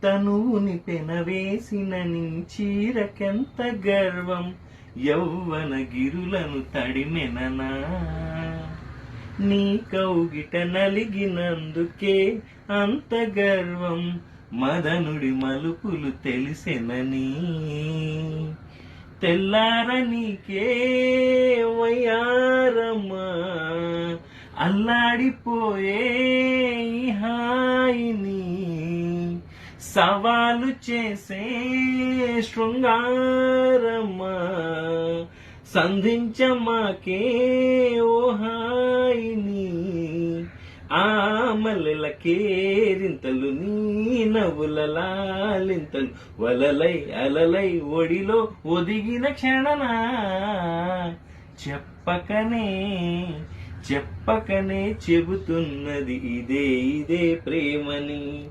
తనువుని పెనవేసిన నీ చీరకెంత గర్వం, యౌవన గిరులను తడిమెననా. నీ కౌగిట నలిగినందుకే అంత గర్వం, మదనుడి మలుపులు తెలిసెనని. తెల్లార నీకే వయ్యారమ్మా, అల్లాడిపోయే ఈ హాయిని, సవాలు చేసే శృంగారమ్మా, సంధించమాకే ఓ హాయిని. ఆ మల్లెల కేరింతలు నీ నవ్వుల లాలింతలు, వలలై అలలై ఒడిలో ఒదిగిన క్షణనా. చెప్పకనే చెప్పకనే చెబుతున్నది ఇదే ఇదే ప్రేమని.